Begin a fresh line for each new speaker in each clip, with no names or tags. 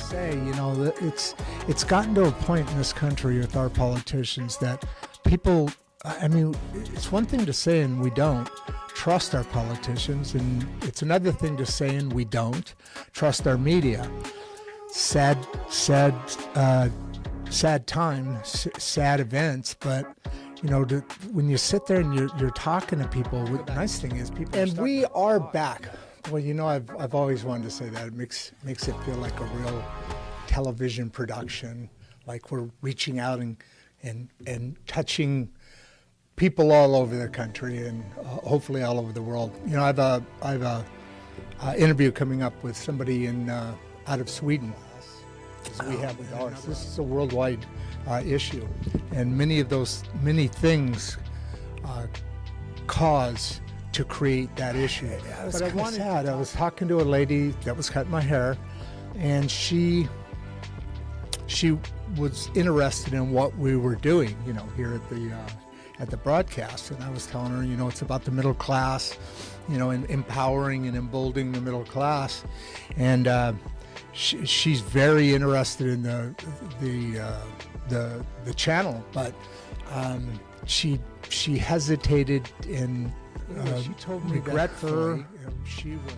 say, it's gotten to a point in this country with our politicians that people, I mean, it's one thing to say and we don't trust our politicians, and it's another thing to say and we don't trust our media. Sad times, sad events, but when you sit there and you're talking to people, the nice thing is people. And we are back. Well, I've always wanted to say that. It makes it feel like a real television production, like we're reaching out and touching people all over the country and hopefully all over the world. I have a interview coming up with somebody out of Sweden, as we have with ours. This is a worldwide issue, and many things cause to create that issue. But I was sad. I was talking to a lady that was cutting my hair, and she was interested in what we were doing, here at the broadcast. And I was telling her, it's about the middle class, and empowering and emboldening the middle class. And she's very interested in the channel, but she hesitated and she told me regretfully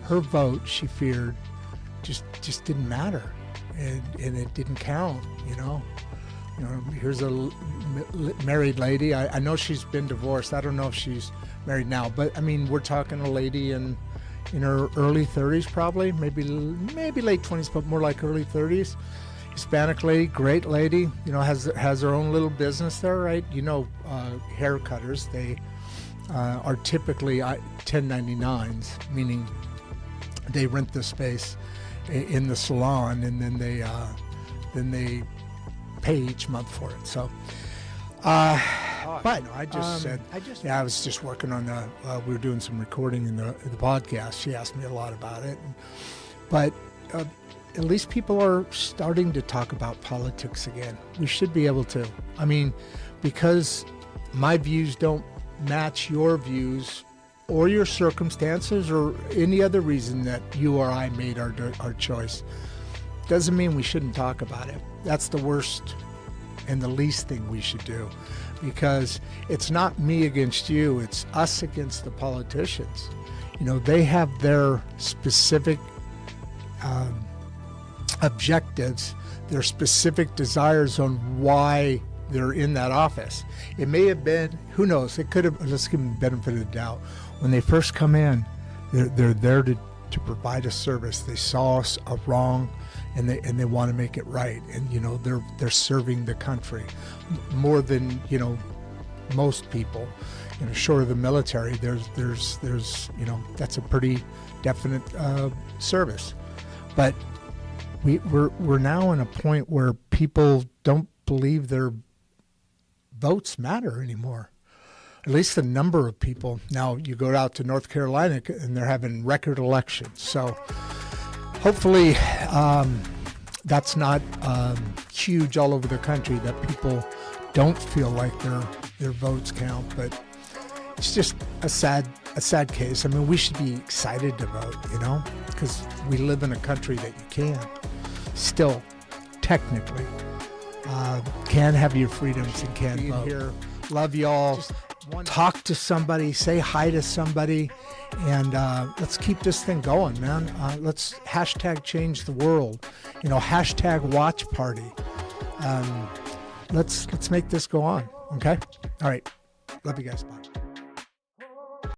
her vote, she feared, just didn't matter, and it didn't count. Here's a married lady. I know she's been divorced. I don't know if she's married now, but I mean, we're talking a lady in her early 30s, probably, maybe late 20s, but more like early 30s. Hispanic lady, great lady. Has her own little business there, right? Hair cutters, they are typically 1099s, meaning they rent the space in the salon, and then they pay each month for it. So, but I was just working on we were doing some recording in the podcast. She asked me a lot about it, but at least people are starting to talk about politics again. We should be able to. I mean, because my views don't match your views or your circumstances or any other reason that you or I made our choice, doesn't mean we shouldn't talk about it. That's the worst and the least thing we should do, because it's not me against you, it's us against the politicians. They have their specific objectives, their specific desires on why they're in that office. It may have been, who knows, it could have, let's give them the benefit of the doubt. When they first come in, they're there to provide a service. They saw a wrong, and they want to make it right. And they're serving the country more than most people. Short of the military, there's that's a pretty definite service. But we're now in a point where people don't believe their votes matter anymore. At least the number of people. Now you go out to North Carolina and they're having record elections. So hopefully that's not huge all over the country, that people don't feel like their votes count. But it's just a sad case. I mean, we should be excited to vote, because we live in a country that you can still technically can have your freedoms and can vote. Here. Love y'all. Talk to somebody, say hi to somebody, and let's keep this thing going, man. Let's hashtag change the world. Hashtag watch party. Let's make this go on. Okay. All right. Love you guys. Bye.